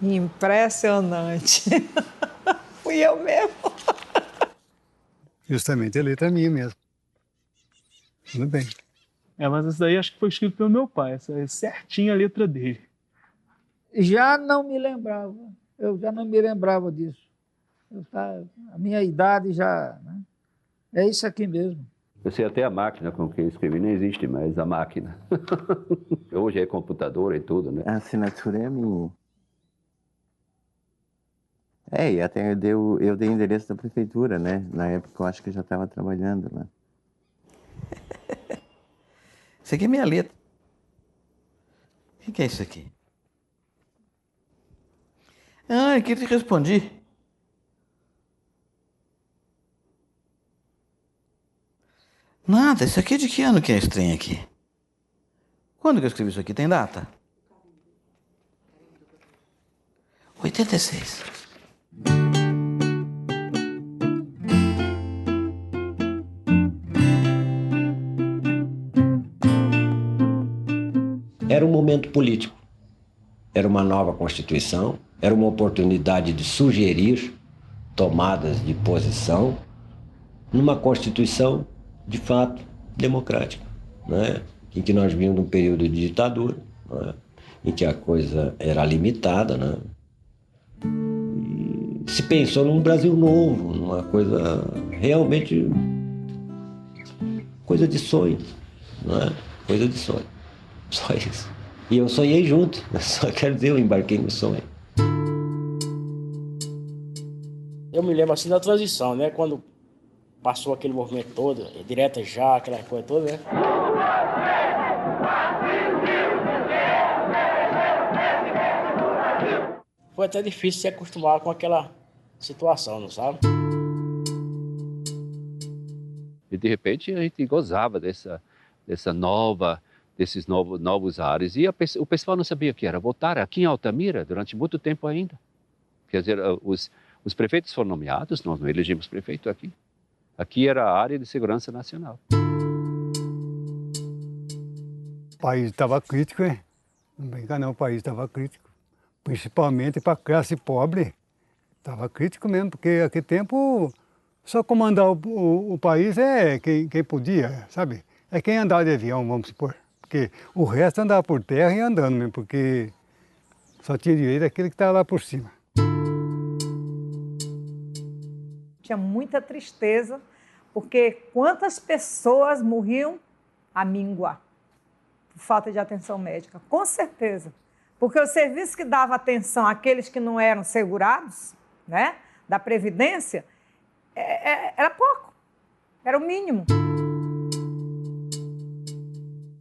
Impressionante. Fui eu mesmo. Justamente a letra minha mesmo. Tudo bem. Mas isso daí acho que foi escrito pelo meu pai, essa é certinha a letra dele. Já não me lembrava, eu já não me lembrava disso. A minha idade já... Né? É isso aqui mesmo. Eu sei até a máquina com que eu escrevi, não existe mais a máquina. Hoje é computador e tudo, né? A assinatura é minha. E até eu dei endereço da prefeitura, né? Na época eu acho que eu já estava trabalhando lá. Isso aqui é minha letra. O que é isso aqui? Aqui eu te respondi. Nada, isso aqui é de que ano que é esse trem aqui? Quando que eu escrevi isso aqui? Tem data? 86. Era um momento político, era uma nova Constituição, era uma oportunidade de sugerir tomadas de posição numa Constituição, de fato, democrática, né? Em que nós vimos um período de ditadura, né? Em que a coisa era limitada, né? E se pensou num Brasil novo, numa coisa realmente... coisa de sonho, né? Coisa de sonho. Só isso. E eu sonhei junto. Só quero dizer, eu embarquei no sonho. Eu me lembro assim da transição, né? Quando passou aquele movimento todo, direta já, aquela coisa toda, né? Foi até difícil se acostumar com aquela situação, não sabe? E de repente a gente gozava desses novos ares. E o pessoal não sabia o que era votar aqui em Altamira durante muito tempo ainda. Quer dizer, os prefeitos foram nomeados, nós não elegemos prefeito aqui. Aqui era a área de segurança nacional. O país estava crítico, hein? Não brinca não, o país estava crítico. Principalmente para a classe pobre. Estava crítico mesmo, porque naquele tempo só comandar o país é quem podia, sabe? É quem andava de avião, vamos supor. Porque o resto andava por terra e andando mesmo, porque só tinha direito aquele que estava lá por cima. Tinha muita tristeza, porque quantas pessoas morriam à míngua por falta de atenção médica? Com certeza. Porque o serviço que dava atenção àqueles que não eram segurados, né, da Previdência, era pouco, era o mínimo.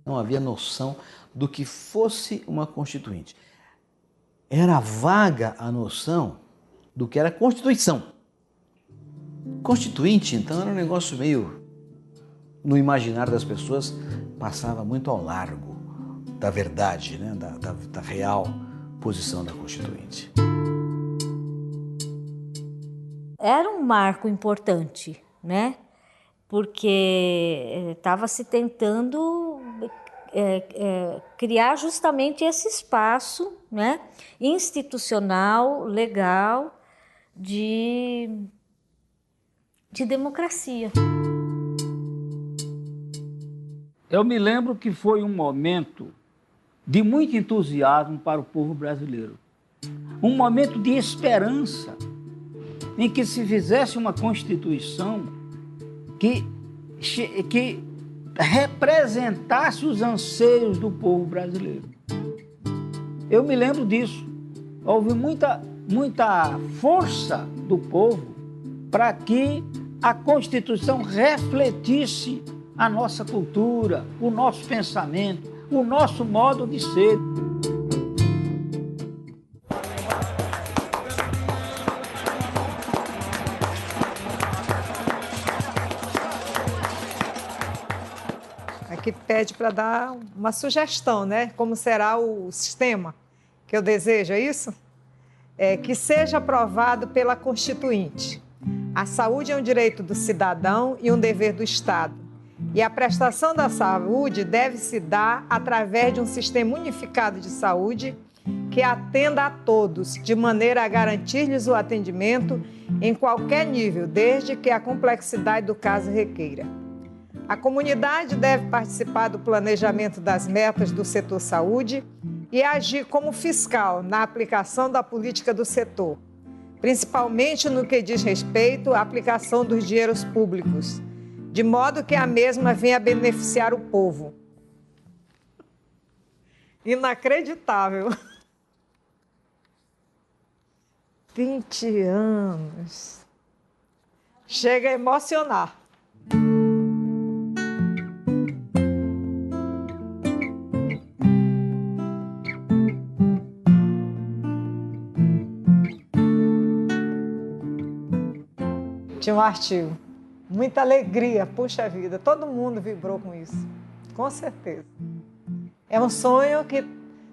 Não havia noção do que fosse uma constituinte. Era vaga a noção do que era Constituição. Constituinte, então, era um negócio meio, no imaginário das pessoas, passava muito ao largo da verdade, né? da real posição da Constituinte. Era um marco importante, né? Porque estava se tentando criar justamente esse espaço, né? Institucional, legal, de democracia. Eu me lembro que foi um momento de muito entusiasmo para o povo brasileiro. Um momento de esperança em que se fizesse uma Constituição que representasse os anseios do povo brasileiro. Eu me lembro disso. Houve muita força do povo para que a Constituição refletisse a nossa cultura, o nosso pensamento, o nosso modo de ser. Aqui pede para dar uma sugestão, né? Como será o sistema que eu desejo, é isso? Que seja aprovado pela Constituinte. A saúde é um direito do cidadão e um dever do Estado. E a prestação da saúde deve se dar através de um sistema unificado de saúde que atenda a todos, de maneira a garantir-lhes o atendimento em qualquer nível, desde que a complexidade do caso requeira. A comunidade deve participar do planejamento das metas do setor saúde e agir como fiscal na aplicação da política do setor, principalmente no que diz respeito à aplicação dos dinheiros públicos, de modo que a mesma venha beneficiar o povo. Inacreditável. 20 anos. Chega a emocionar. Tinha um artigo. Muita alegria, puxa vida. Todo mundo vibrou com isso. Com certeza. É um sonho que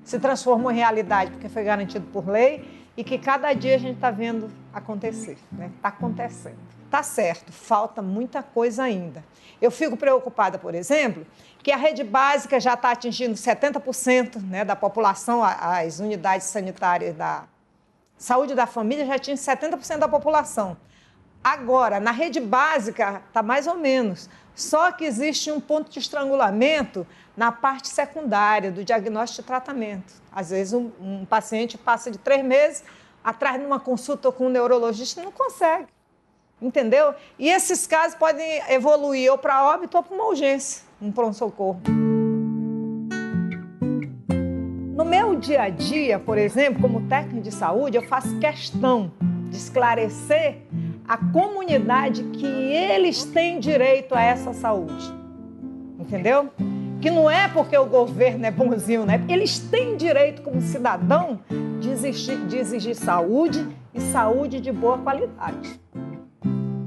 se transformou em realidade, porque foi garantido por lei e que cada dia a gente está vendo acontecer, né? Está acontecendo. Está certo, falta muita coisa ainda. Eu fico preocupada, por exemplo, que a rede básica já está atingindo 70%, né, da população, as unidades sanitárias da saúde da família já atingem 70% da população. Agora, na rede básica, está mais ou menos. Só que existe um ponto de estrangulamento na parte secundária do diagnóstico e tratamento. Às vezes, um paciente passa de 3 meses atrás de uma consulta com um neurologista e não consegue. Entendeu? E esses casos podem evoluir ou para óbito ou para uma urgência, um pronto-socorro. No meu dia a dia, por exemplo, como técnico de saúde, eu faço questão de esclarecer a comunidade que eles têm direito a essa saúde. Entendeu? Que não é porque o governo é bonzinho, né? Eles têm direito como cidadão de exigir saúde e saúde de boa qualidade.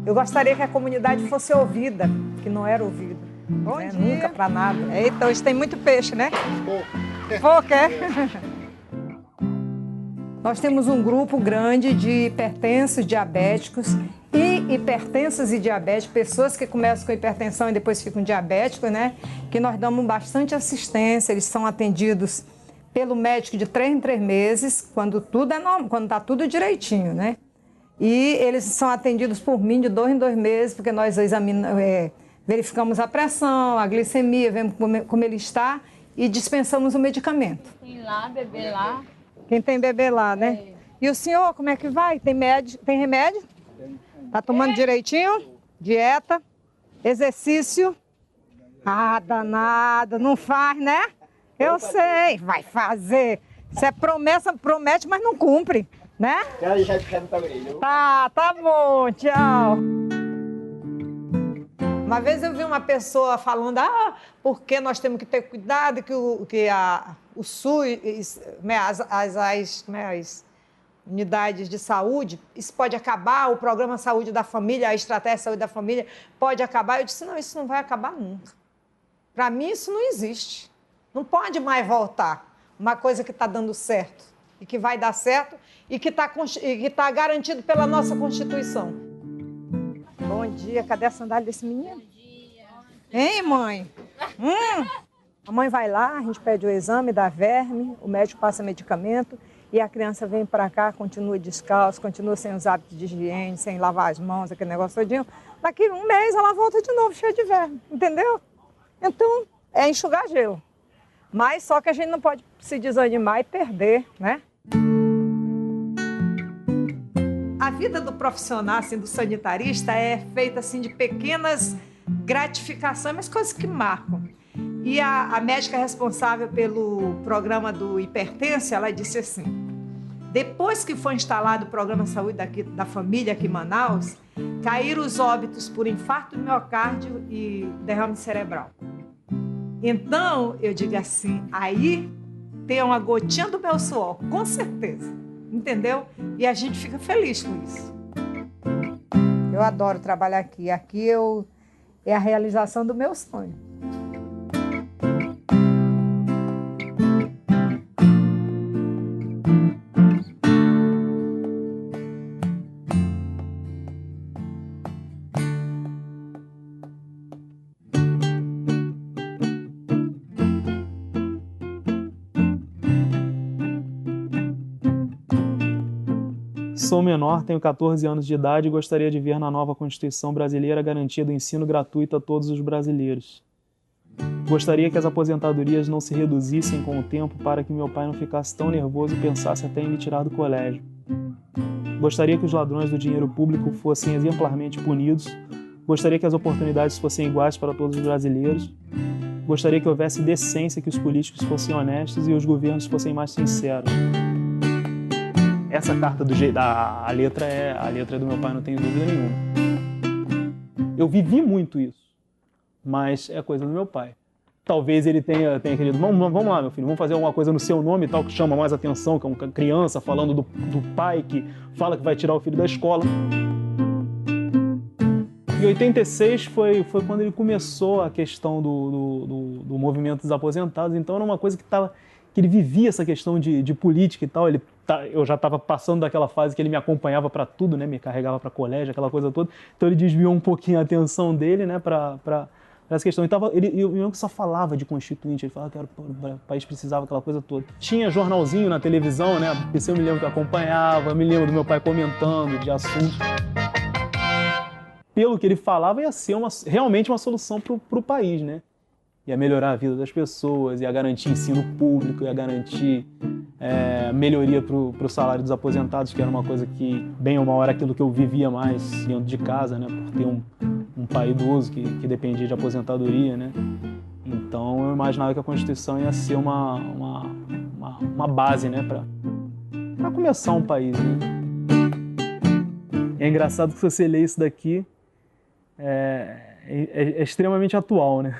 Eu gostaria que a comunidade fosse ouvida, que não era ouvida. Bom dia. Nunca para nada. Então, eles têm muito peixe, né? Pouco, é? Nós temos um grupo grande de hipertensos, diabéticos e hipertensos e diabéticos, pessoas que começam com hipertensão e depois ficam diabéticos, né? Que nós damos bastante assistência, eles são atendidos pelo médico de 3 em 3 meses, quando tudo é normal, quando está tudo direitinho, né? E eles são atendidos por mim de 2 em 2 meses, porque nós verificamos a pressão, a glicemia, vemos como ele está e dispensamos o medicamento. Tem lá, bebê lá. Quem tem bebê lá, né? É. E o senhor, como é que vai? Tem remédio? Tá tomando direitinho? Dieta? Exercício? Ah, danado, não faz, né? Eu sei, vai fazer. Isso é promessa, promete, mas não cumpre, né? Tá bom, tchau. Uma vez eu vi uma pessoa falando, porque nós temos que ter cuidado que o SUS, as unidades de saúde, isso pode acabar, o programa Saúde da Família, a estratégia Saúde da Família pode acabar. Eu disse, não, isso não vai acabar nunca. Para mim, isso não existe. Não pode mais voltar uma coisa que está dando certo e que vai dar certo e que está garantido pela nossa Constituição. Bom dia, cadê a sandália desse menino? Bom dia. Hein, mãe? A mãe vai lá, a gente pede o exame, dá verme, o médico passa medicamento e a criança vem para cá, continua descalço, continua sem os hábitos de higiene, sem lavar as mãos, aquele negócio todinho. Daqui 1 mês ela volta de novo cheia de verme, entendeu? Então, é enxugar gelo. Mas só que a gente não pode se desanimar e perder, né? A vida do profissional, assim, do sanitarista é feita assim, de pequenas gratificações, mas coisas que marcam. E a médica responsável pelo programa do hipertenso, ela disse assim, depois que foi instalado o programa Saúde da Família aqui em Manaus, caíram os óbitos por infarto do miocárdio e derrame cerebral. Então, eu digo assim, aí tem uma gotinha do meu suor, com certeza, entendeu? E a gente fica feliz com isso. Eu adoro trabalhar aqui. Aqui é a realização do meu sonho. Sou menor, tenho 14 anos de idade e gostaria de ver na nova Constituição brasileira a garantia do ensino gratuito a todos os brasileiros. Gostaria que as aposentadorias não se reduzissem com o tempo para que meu pai não ficasse tão nervoso e pensasse até em me tirar do colégio. Gostaria que os ladrões do dinheiro público fossem exemplarmente punidos. Gostaria que as oportunidades fossem iguais para todos os brasileiros. Gostaria que houvesse decência, que os políticos fossem honestos e os governos fossem mais sinceros. Essa carta a letra é do meu pai, não tenho dúvida nenhuma. Eu vivi muito isso, mas é coisa do meu pai. Talvez ele tenha querido, vamos lá, meu filho, vamos fazer alguma coisa no seu nome e tal, que chama mais atenção, que é uma criança falando do pai que fala que vai tirar o filho da escola. Em 86 foi quando ele começou a questão do movimento dos aposentados, então era uma coisa que ele vivia essa questão de política e tal. Eu já estava passando daquela fase que ele me acompanhava para tudo, né, me carregava para colégio, aquela coisa toda, então ele desviou um pouquinho a atenção dele, né, para essa questão. Eu só falava de constituinte, ele falava que o país precisava aquela coisa toda. Tinha jornalzinho na televisão, né, porque eu me lembro que eu acompanhava, me lembro do meu pai comentando de assuntos. Pelo que ele falava, ia ser realmente uma solução para o país, né? Ia melhorar a vida das pessoas, ia garantir ensino público, ia garantir melhoria para o salário dos aposentados, que era uma coisa que, bem ou mal, era aquilo que eu vivia mais dentro de casa, né? Por ter um pai idoso que dependia de aposentadoria, né? Então eu imaginava que a Constituição ia ser uma base, né? Para começar um país, né? É engraçado que se você lê isso daqui, é extremamente atual, né?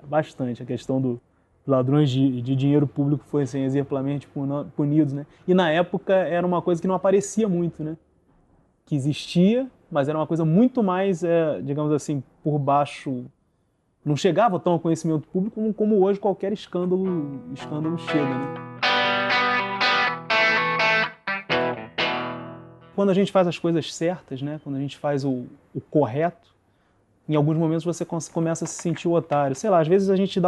Bastante a questão dos ladrões de dinheiro público fossem exemplarmente punidos, né? E na época era uma coisa que não aparecia muito, né? Que existia, mas era uma coisa muito mais, digamos assim, por baixo. Não chegava tão ao conhecimento público como hoje qualquer escândalo chega, né? Quando a gente faz as coisas certas, né? Quando a gente faz o correto, em alguns momentos você começa a se sentir o otário. Sei lá, às vezes a gente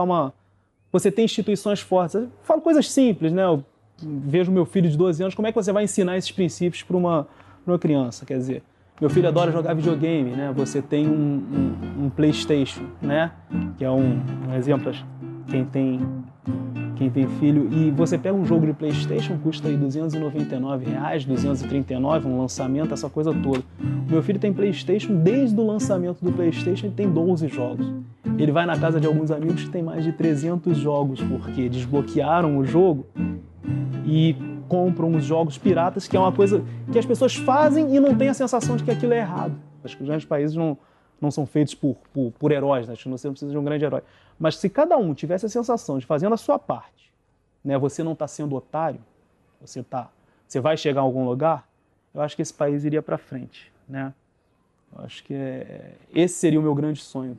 você tem instituições fortes. Eu falo coisas simples, né? Eu vejo meu filho de 12 anos, como é que você vai ensinar esses princípios para uma criança? Quer dizer, meu filho adora jogar videogame, né? Você tem um PlayStation, né? Que é um exemplo, quem tem filho, e você pega um jogo de PlayStation, custa aí R$299, R$239, um lançamento, essa coisa toda. O meu filho tem PlayStation, desde o lançamento do PlayStation ele tem 12 jogos. Ele vai na casa de alguns amigos que tem mais de 300 jogos, porque desbloquearam o jogo e compram os jogos piratas, que é uma coisa que as pessoas fazem e não tem a sensação de que aquilo é errado. Acho que os grandes países não são feitos por heróis, né? Acho que você não precisa de um grande herói. Mas se cada um tivesse a sensação de fazendo a sua parte, né, você não está sendo otário, você vai chegar a algum lugar, eu acho que esse país iria para frente, né? Eu acho que esse seria o meu grande sonho.